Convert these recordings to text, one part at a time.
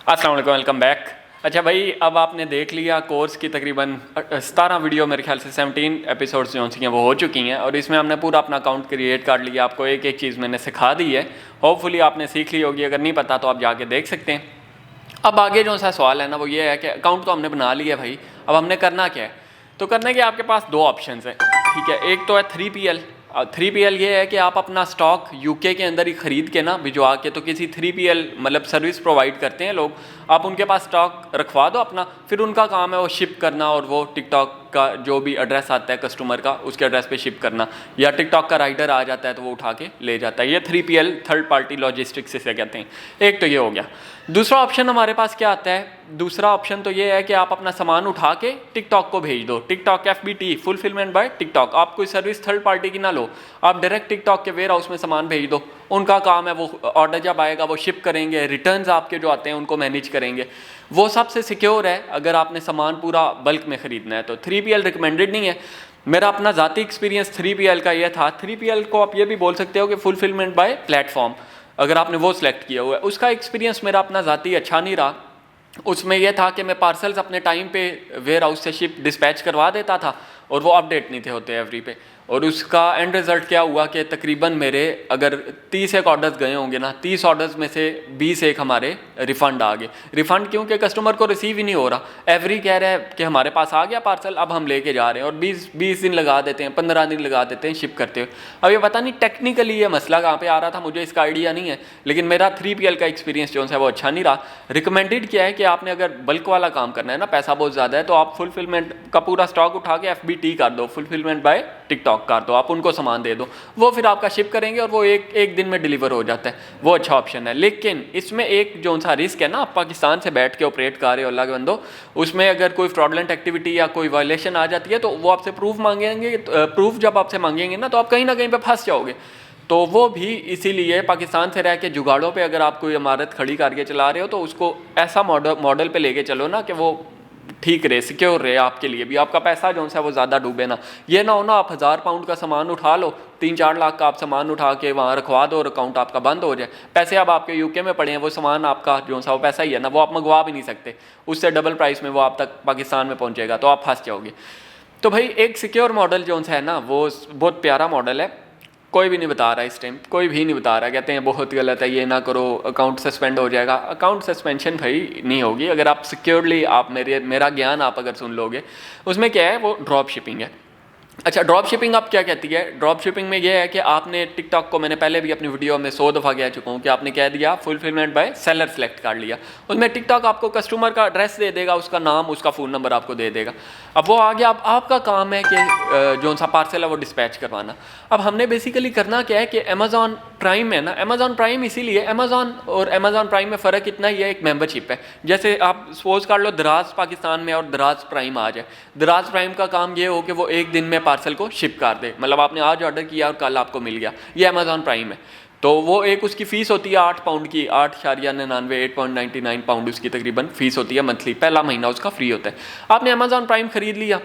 अस्सलाम वालेकुम, welcome back. अच्छा भाई, अब आपने देख लिया कोर्स की तकरीबन 17 वीडियो, मेरे ख्याल से 17 एपिसोड्स जो सी हैं वो हो चुकी हैं और इसमें हमने पूरा अपना अकाउंट क्रिएट कर लिया। आपको एक एक चीज़ मैंने सिखा दी है, होपफुली आपने सीख ली होगी। अगर नहीं पता तो आप जाके देख सकते हैं। अब आगे जो सा सवाल है ना वो ये है कि अकाउंट तो हमने बना लिया भाई, अब हमने करना क्या है? तो करने के आपके पास दो ऑप्शंस हैं, ठीक है। एक तो है 3PL। 3PL ये है कि आप अपना स्टॉक यूके के अंदर ही ख़रीद के ना भिजवा के, तो किसी 3PL मतलब सर्विस प्रोवाइड करते हैं लोग, आप उनके पास स्टॉक रखवा दो अपना, फिर उनका काम है वो शिप करना और वो टिकटॉक का जो भी एड्रेस आता है कस्टमर का उसके एड्रेस पे शिप करना, या टिकटॉक का राइडर आ जाता है तो वो उठा के ले जाता है। ये 3PL, थर्ड पार्टी लॉजिस्टिक्स से कहते हैं। एक तो ये हो गया। दूसरा ऑप्शन हमारे पास क्या आता है? दूसरा ऑप्शन तो ये है कि आप अपना सामान उठा के टिकटॉक को भेज दो। TikTok FBT, fulfilment bye TikTok. आप कोई सर्विस थर्ड पार्टी की ना लो, आप डायरेक्ट टिकटॉक के वेयर हाउस में सामान भेज दो। उनका काम है वो ऑर्डर जब आएगा वो शिप करेंगे, रिटर्न्स आपके जो आते हैं उनको मैनेज करेंगे। वो सबसे सिक्योर है अगर आपने सामान पूरा बल्क में ख़रीदना है तो। 3PL रिकमेंडेड नहीं है। मेरा अपना ज़ाती एक्सपीरियंस 3PL का ये था। 3PL को आप ये भी बोल सकते हो कि फुलफिलमेंट बाय प्लेटफॉर्म, अगर आपने वो सिलेक्ट किया हुआ है। उसका एक्सपीरियंस मेरा अपना ज़ाती अच्छा नहीं रहा। उसमें यह था कि मैं पार्सल्स अपने टाइम पे वेयर हाउस से शिप डिस्पैच करवा देता था और वो अपडेट नहीं थे होते एवरी पे, और उसका एंड रिज़ल्ट क्या हुआ कि तकरीबन मेरे अगर 30 एक ऑर्डर्स गए होंगे ना, 30 ऑर्डर्स में से 20 एक हमारे रिफ़ंड आ गए। रिफ़ंड क्योंकि कस्टमर को रिसीव ही नहीं हो रहा। एवरी कह रहा है कि हमारे पास आ गया पार्सल, अब हम लेके जा रहे हैं, और 20 दिन लगा देते हैं, 15 दिन लगा देते हैं शिप करते हुए। अब ये पता नहीं टेक्निकली ये मसला कहाँ पर आ रहा था, मुझे इसका आइडिया नहीं है, लेकिन मेरा 3PL का एक्सपीरियंस जो है वो अच्छा नहीं रहा। रिकमेंडेड क्या है कि आपने अगर बल्क वाला काम करना है ना, पैसा बहुत ज़्यादा है, तो आप फुलफिलमेंट का पूरा स्टॉक उठा के FBT कर दो, फुलफिलमेंट बाय टिकटॉक कर दो। आप उनको सामान दे दो, वो फिर आपका शिप करेंगे और वो एक दिन में डिलीवर हो जाता है। वो अच्छा ऑप्शन है। लेकिन इसमें एक जो सा रिस्क है ना, आप पाकिस्तान से बैठ के ऑपरेट कर रहे हो अल्लाह के बंदो, उसमें अगर कोई फ्रॉडलेंट एक्टिविटी या कोई वायलेशन आ जाती है तो वो आपसे प्रूफ मांगेंगे। प्रूफ जब आपसे मांगेंगे ना तो आप कहीं ना कहीं पे फंस जाओगे। तो वो भी इसीलिए पाकिस्तान से रह के जुगाड़ों पे अगर आप कोई इमारत खड़ी करके चला रहे हो तो उसको ऐसा मॉडल पे लेके चलो ना कि वो ठीक रहे, सिक्योर रहे आपके लिए भी, आपका पैसा जो है वो ज़्यादा डूबे ना। ये ना हो ना आप 1000 पाउंड का सामान उठा लो, 3-4 लाख का आप सामान उठा के वहाँ रखवा दो और अकाउंट आपका बंद हो जाए। पैसे अब आपके यूके में पड़े हैं, वो सामान आपका जो सा वो पैसा ही है ना, वो आप मंगवा भी नहीं सकते, उससे डबल प्राइस में वो आप तक पाकिस्तान में पहुँचेगा, तो आप फंस जाओगे। तो भाई एक सिक्योर मॉडल जो है ना वो बहुत प्यारा मॉडल है। कोई भी नहीं बता रहा इस टाइम, कोई भी नहीं बता रहा, कहते हैं बहुत गलत है, ये ना करो, अकाउंट सस्पेंड हो जाएगा। अकाउंट सस्पेंशन भाई नहीं होगी अगर आप सिक्योरली, आप मेरा ज्ञान आप अगर सुन लोगे। उसमें क्या है, वो ड्रॉप शिपिंग है। अच्छा, ड्रॉप शिपिंग आप क्या कहती है? ड्रॉप शिपिंग में ये है कि आपने टिकटॉक को, मैंने पहले भी अपनी वीडियो में 100 दफ़ा कह चुका हूँ कि आपने कह दिया फुलफिलमेंट बाय सेलर सेलेक्ट कर लिया, उसमें टिकटॉक आपको कस्टमर का एड्रेस दे देगा, उसका नाम, उसका फ़ोन नंबर आपको दे देगा। अब वो आ गया, अब आपका काम है कि जो सा पार्सल है वो डिस्पैच करवाना। अब हमने बेसिकली करना क्या है कि अमेज़ॉन प्राइम है ना, अमेज़ॉन प्राइम इसीलिए, अमेज़ॉन और अमेज़ॉन प्राइम में फ़र्क इतना ही है, एक मेंबरशिप है। जैसे आप सपोज कर लो दराज पाकिस्तान में और दराज प्राइम आ जाए। दराज प्राइम का काम ये हो कि वो एक दिन में पार्सल को शिप कर दे, मतलब आपने आज ऑर्डर किया और कल आपको मिल गया, ये अमेज़ॉन प्राइम है। तो वो एक उसकी फ़ीस होती है 8 पाउंड की, 8.99 8.99 पाउंड उसकी तकरीबन फ़ीस होती है मंथली, पहला महीना उसका फ्री होता है। आपने अमेज़ॉन प्राइम ख़रीद लिया,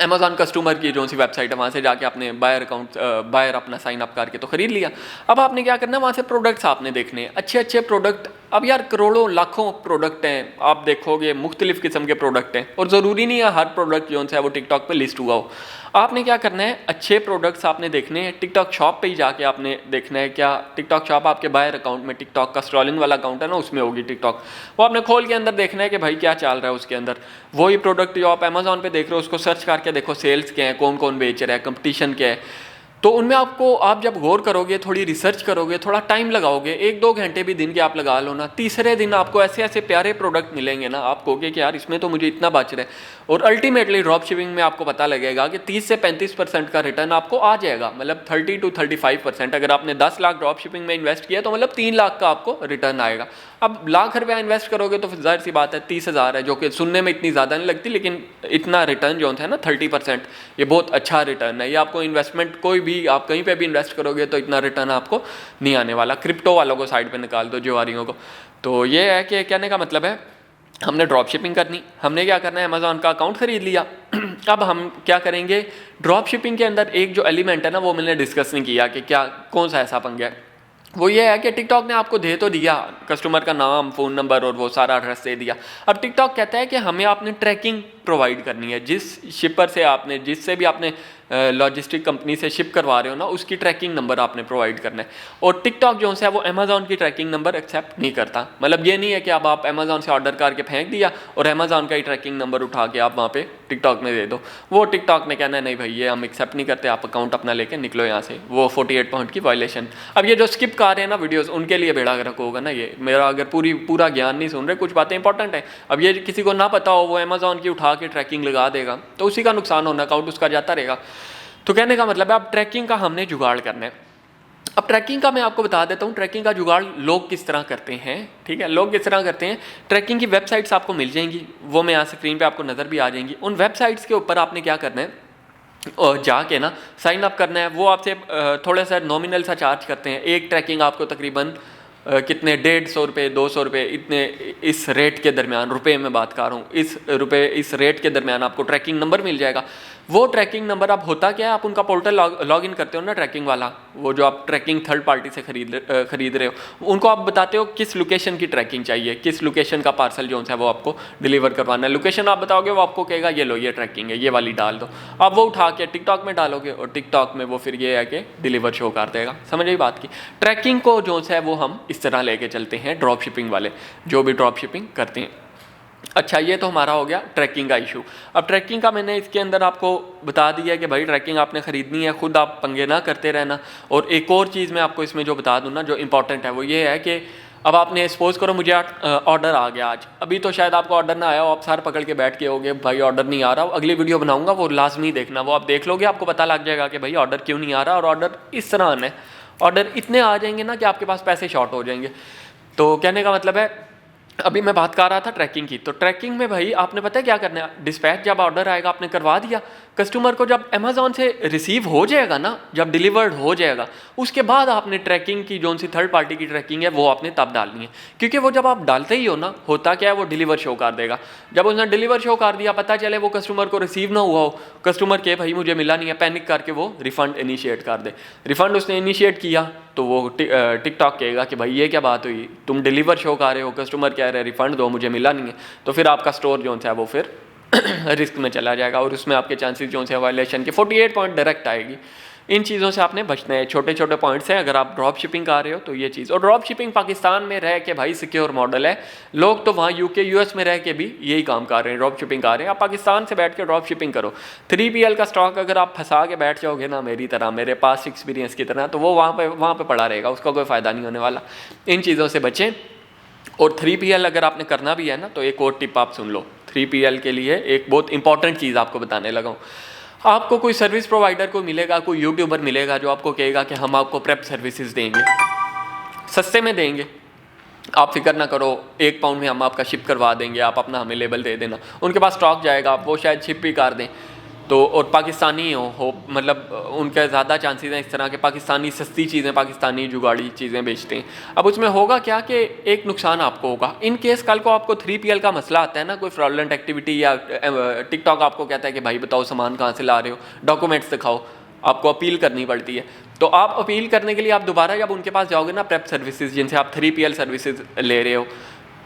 अमेज़ॉन कस्टमर की जो सी वेबसाइट है वहाँ से जाके आपने बायर अपना साइन अप करके तो ख़रीद लिया। अब आपने क्या करना है, वहाँ से प्रोडक्ट्स आपने देखने हैं, अच्छे अच्छे प्रोडक्ट। अब यार करोड़ों लाखों प्रोडक्ट हैं, आप देखोगे मुख्तलिफ़ किस्म के प्रोडक्ट हैं, और ज़रूरी नहीं है हर प्रोडक्ट जो है वो टिकटॉक पे लिस्ट हुआ हो। आपने क्या करना है, अच्छे प्रोडक्ट्स आपने देखने हैं, टिकटॉक शॉप पे ही जाके आपने देखना है। क्या टिकटॉक शॉप आपके बायर अकाउंट में, टिकटॉक का स्क्रॉलिंग वाला अकाउंट है ना, उसमें होगी टिकटॉक, वो आपने खोल के अंदर देखना है कि भाई क्या चल रहा है उसके अंदर। वही प्रोडक्ट जो आप अमेज़ॉन पे देख रहे हो उसको सर्च करके देखो सेल्स क्या है, कौन कौन बेच रहा है, कंपटीशन क्या है। तो उनमें आपको, आप जब गौर करोगे, थोड़ी रिसर्च करोगे, थोड़ा टाइम लगाओगे, 1-2 घंटे भी दिन के आप लगा लो ना, तीसरे दिन आपको ऐसे ऐसे प्यारे प्रोडक्ट मिलेंगे ना, आप कहोगे कि यार इसमें तो मुझे इतना बच रहा है। और अल्टीमेटली ड्रॉप शिपिंग में आपको पता लगेगा कि 30 से 35% का रिटर्न आपको आ जाएगा, मतलब 30 to 35%। अगर आपने 10 लाख ड्रॉप शिपिंग में इन्वेस्ट किया तो मतलब 3 लाख का आपको रिटर्न आएगा। अब लाख रुपया इन्वेस्ट करोगे तो फिर जाहिर सी बात है 30,000 है, जो कि सुनने में इतनी ज़्यादा नहीं लगती, लेकिन इतना रिटर्न जो है ना 30%, ये बहुत अच्छा रिटर्न है। ये आपको इन्वेस्टमेंट, कोई भी आप कहीं पे भी इन्वेस्ट करोगे तो इतना रिटर्न आपको नहीं आने वाला। क्रिप्टो वालों को साइड पे निकाल दो, जुआरियों को। तो ये है कि कहने का मतलब है, हमने ड्रॉप शिपिंग करनी, हमने क्या करना है, अमेज़ॉन का अकाउंट ख़रीद लिया। अब हम क्या करेंगे, ड्रॉप शिपिंग के अंदर एक जो एलिमेंट है ना वो मैंने डिस्कस नहीं किया कि क्या, कौन सा ऐसा पंगा है। वो ये है कि टिकटॉक ने आपको दे तो दिया कस्टमर का नाम, फ़ोन नंबर और वो सारा एड्रेस दे दिया। अब टिकटॉक कहता है कि हमें आपने ट्रैकिंग प्रोवाइड करनी है, जिस शिपर से आपने, जिससे भी आपने लॉजिस्टिक कंपनी से शिप करवा रहे हो ना, उसकी ट्रैकिंग नंबर आपने प्रोवाइड करना है। और टिकटॉक जो है वो अमेज़ॉन की ट्रैकिंग नंबर एक्सेप्ट नहीं करता। मतलब ये नहीं है कि अब आप अमेज़ॉन से ऑर्डर करके फेंक दिया और अमेज़ॉन का ही ट्रैकिंग नंबर उठा के आप वहाँ पे टिकटॉक में दे दो। वो टिकटॉक ने कहना है नहीं भाई ये हम एक्सेप्ट नहीं करते, आप अकाउंट अपना लेके निकलो यहाँ से। वो 48 पॉइंट की वायलेशन। अब ये जो स्किप कर रहे हैं ना वीडियोज़, उनके लिए बेड़ा गर्क होगा ना ये। मेरा अगर पूरा ज्ञान नहीं सुन रहे, कुछ बातें इंपॉर्टेंट है, अब ये किसी को ना पता हो वो अमेज़ॉन की उठा के ट्रैकिंग लगा देगा तो उसी का नुकसान होना, अकाउंट उसका जाता रहेगा। तो कहने का मतलब है अब ट्रैकिंग का हमने जुगाड़ करना है। अब ट्रैकिंग का मैं आपको बता देता हूँ, ट्रैकिंग का जुगाड़ लोग किस तरह करते हैं। ठीक है, लोग किस तरह करते हैं, ट्रैकिंग की वेबसाइट्स आपको मिल जाएंगी, वो मैं यहाँ स्क्रीन पे आपको नज़र भी आ जाएंगी। उन वेबसाइट्स के ऊपर आपने क्या करना है, और जाके ना साइन अप करना है। वो आपसे थोड़ा सा नॉमिनल सा चार्ज करते हैं। एक ट्रैकिंग आपको तकरीबन कितने 150 रुपये 200 रुपये इतने, इस रेट के दरमियान, रुपए में बात कर रहा हूँ, इस रेट के दरमियान आपको ट्रैकिंग नंबर मिल जाएगा। वो ट्रैकिंग नंबर अब होता क्या है, आप उनका पोर्टल लॉग इन करते हो ना ट्रैकिंग वाला, वो जो आप ट्रैकिंग थर्ड पार्टी से खरीद रहे हो, उनको आप बताते हो किस लोकेशन की ट्रैकिंग चाहिए, किस लोकेशन का पार्सल जो है वो आपको डिलीवर करवाना है। लोकेशन आप बताओगे, वो आपको कहेगा ये लो ये ट्रैकिंग है, ये वाली डाल दो। आप वो उठा के टिकटॉक में डालोगे और टिकटॉक में वो फिर ये है कि डिलीवर शो कर देगा। समझ आई बात की। ट्रैकिंग को जो है वो हम इस तरह लेके चलते हैं ड्रॉप शिपिंग वाले, जो भी ड्रॉप शिपिंग करते हैं। अच्छा, ये तो हमारा हो गया ट्रैकिंग का इशू। अब ट्रैकिंग का मैंने इसके अंदर आपको बता दिया कि भाई ट्रैकिंग आपने ख़रीदनी है, खुद आप पंगे ना करते रहना। और एक और चीज़ मैं आपको इसमें जो बता दूँ ना, जो इंपॉर्टेंट है, वो ये है कि अब आपने सपोज़ करो मुझे ऑर्डर आ गया आज, अभी तो शायद आपको ऑर्डर ना आया हो, आप सर पकड़ के बैठ के होगे भाई ऑर्डर नहीं आ रहा, अगली वीडियो बनाऊंगा वो लाजमी देखना, वो आप देख लोगे, आपको पता लग जाएगा कि भाई ऑर्डर क्यों नहीं आ रहा। और ऑर्डर इस तरह आना है, ऑर्डर इतने आ जाएंगे ना कि आपके पास पैसे शॉर्ट हो जाएंगे। तो कहने का मतलब है, अभी मैं बात कर रहा था ट्रैकिंग की, तो ट्रैकिंग में भाई आपने पता है क्या करना है, डिस्पैच जब ऑर्डर आएगा आपने करवा दिया, कस्टमर को जब अमेज़ॉन से रिसीव हो जाएगा ना, जब डिलीवर्ड हो जाएगा, उसके बाद आपने ट्रैकिंग की जो सी थर्ड पार्टी की ट्रैकिंग है वो आपने तब डालनी है। क्योंकि वो जब आप डालते ही हो ना, होता क्या है, वो डिलीवर शो कर देगा। जब उसने डिलीवर शो कर दिया, पता चले वो कस्टमर को रिसीव ना हुआ हो, कस्टमर के भाई मुझे मिला नहीं है, पैनिक करके वो रिफ़ंड इनिशिएट कर दे। रिफ़ंड उसने इनिशिएट किया तो वो टिकटॉक कहेगा कि भाई ये क्या बात हुई, तुम डिलीवर शो कर रहे हो, कस्टमर कह रहे हैं रिफ़ंड दो, मुझे मिला नहीं है। तो फिर आपका स्टोर जो है वो फिर रिस्क में चला जाएगा और उसमें आपके चांसेस जो है वायलेशन के 48 पॉइंट डायरेक्ट आएगी। इन चीज़ों से आपने बचना है, छोटे छोटे पॉइंट्स हैं। अगर आप ड्रॉप शिपिंग कर रहे हो तो ये चीज़, और ड्रॉप शिपिंग पाकिस्तान में रह के भाई सिक्योर मॉडल है। लोग तो वहाँ यूके यूएस में रह के भी यही काम कर रहे हैं, ड्रॉप शिपिंग कर रहे हैं। आप पाकिस्तान से बैठ के ड्रॉप शिपिंग करो। 3PL का स्टॉक अगर आप फंसा के बैठ जाओगे ना, मेरी तरह, मेरे पास एक्सपीरियंस की तरह, तो वो वहाँ पे पड़ा रहेगा, उसका कोई फ़ायदा नहीं होने वाला। इन चीज़ों से बचें। और 3PL अगर आपने करना भी है ना, तो एक और टिप आप सुन लो। 3PL के लिए एक बहुत इंपॉर्टेंट चीज़ आपको बताने लगा हूँ। आपको कोई सर्विस प्रोवाइडर को मिलेगा, कोई यूट्यूबर मिलेगा जो आपको कहेगा कि हम आपको प्रेप सर्विसेज देंगे, सस्ते में देंगे, आप फिक्र ना करो, 1 पाउंड में हम आपका शिप करवा देंगे, आप अपना हमें लेबल दे देना। उनके पास स्टॉक जाएगा, आप वो शायद शिप भी कर दें, तो और पाकिस्तानी हो मतलब उनके ज़्यादा चांसेस हैं इस तरह के, पाकिस्तानी सस्ती चीज़ें, पाकिस्तानी जुगाड़ी चीज़ें बेचते हैं। अब उसमें होगा क्या कि एक नुकसान आपको होगा, इन केस कल को आपको 3PL का मसला आता है ना, कोई फ्रॉडलेंट एक्टिविटी, या टिकटॉक आपको कहता है कि भाई बताओ सामान कहाँ से ला रहे हो, डॉक्यूमेंट्स दिखाओ, आपको अपील करनी पड़ती है। तो आप अपील करने के लिए आप दोबारा जब उनके पास जाओगे ना, प्रेप सर्विसेज जिनसे आप 3PL सर्विसेज ले रहे हो,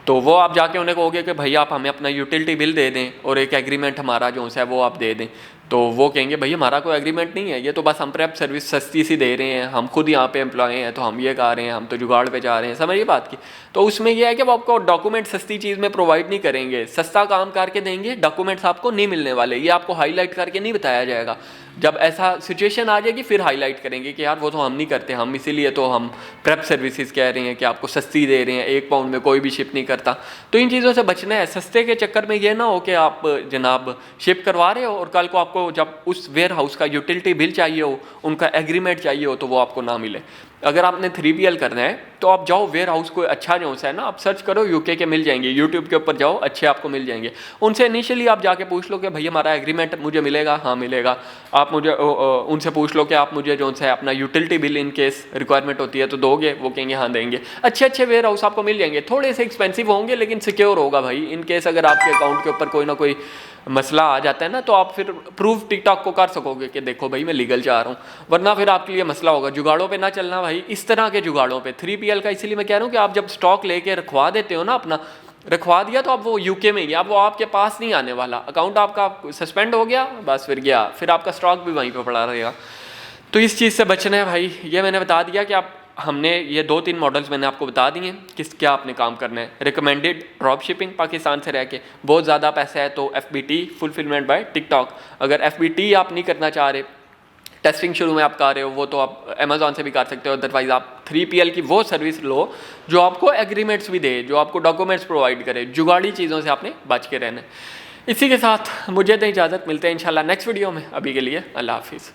तो वो आप जाके उन्हें कहोगे कि भाई आप हमें अपना यूटिलिटी बिल दे दें और एक एग्रीमेंट हमारा जो है वो आप दे दें, तो वो कहेंगे भाई हमारा कोई एग्रीमेंट नहीं है, ये तो बस हम प्रेप सर्विस सस्ती सी दे रहे हैं, हम खुद यहाँ पे एम्प्लॉय हैं, तो हम ये कह रहे हैं, हम तो जुगाड़ पे जा रहे हैं। समझिए बात की। तो उसमें यह है कि वो आपको डॉक्यूमेंट सस्ती चीज़ में प्रोवाइड नहीं करेंगे, सस्ता काम करके देंगे, डॉक्यूमेंट्स आपको नहीं मिलने वाले, ये आपको हाईलाइट करके नहीं बताया जाएगा। जब ऐसा सिचुएशन आ जाएगी फिर हाईलाइट करेंगे कि यार वो तो हम नहीं करते, हम इसीलिए तो हम प्रेप सर्विसेज कह रहे हैं कि आपको सस्ती दे रहे हैं, 1 पाउंड में कोई भी शिप नहीं करता। तो इन चीज़ों से बचना है। सस्ते के चक्कर में ये ना हो कि आप जनाब शिप करवा रहे हो और कल को आपको जब उस वेयर हाउस का यूटिलिटी बिल चाहिए हो, उनका एग्रीमेंट चाहिए हो, तो वो आपको ना मिले। अगर आपने 3PL करना है तो आप जाओ वेयर हाउस कोई अच्छा जो है ना, आप सर्च करो, यूके के मिल जाएंगे, यूट्यूब के ऊपर जाओ, अच्छे आपको मिल जाएंगे। उनसे इनिशियली आप जाके पूछ लो कि भाई हमारा एग्रीमेंट मुझे मिलेगा, हाँ मिलेगा। आप मुझे उनसे पूछ लो कि आप मुझे जो है अपना utility bill in case requirement होती है तो दोगे, वो कहेंगे हाँ देंगे। अच्छे अच्छे वेयर हाउस आपको मिल जाएंगे, थोड़े से एक्सपेंसिव होंगे लेकिन सिक्योर होगा भाई। इन केस अगर आपके अकाउंट के ऊपर कोई ना कोई मसला आ जाता है ना, तो आप फिर प्रूफ टिकटॉक को कर सकोगे कि देखो भाई मैं लीगल जा रहा हूँ, वरना फिर आपके लिए मसला होगा। जुगाड़ों पे ना चलना भाई इस तरह के जुगाड़ों पे 3PL का। इसीलिए मैं कह रहा हूँ कि आप जब स्टॉक लेके रखवा देते हो ना, अपना रखवा दिया तो अब वो यूके में ही, अब वो आपके पास नहीं आने वाला, अकाउंट आपका सस्पेंड हो गया, बस फिर गया, फिर आपका स्टॉक भी वहीं पे पड़ा रहेगा। तो इस चीज़ से बचना है भाई। ये मैंने बता दिया कि आप, हमने ये 2-3 मॉडल्स मैंने आपको बता दिए किस क्या आपने काम करना है। रिकमेंडेड ड्रॉप शिपिंग पाकिस्तान से रह के, बहुत ज़्यादा पैसा है तो FBT फुलफिलमेंट बाय टिकटॉक। अगर FBT आप नहीं करना चाह रहे, टेस्टिंग शुरू में आप कर रहे हो, वो तो आप अमेजोन से भी कर सकते हो। अदरवाइज आप 3PL की वो सर्विस लो जो आपको एग्रीमेंट्स भी दे, जो आपको डॉक्यूमेंट्स प्रोवाइड करे। जुगाड़ी चीज़ों से आपने बच के रहना है। इसी के साथ मुझे तो इजाज़त, मिलते हैं इंशाल्लाह नेक्स्ट वीडियो में। अभी के लिए अल्लाह हाफिज़।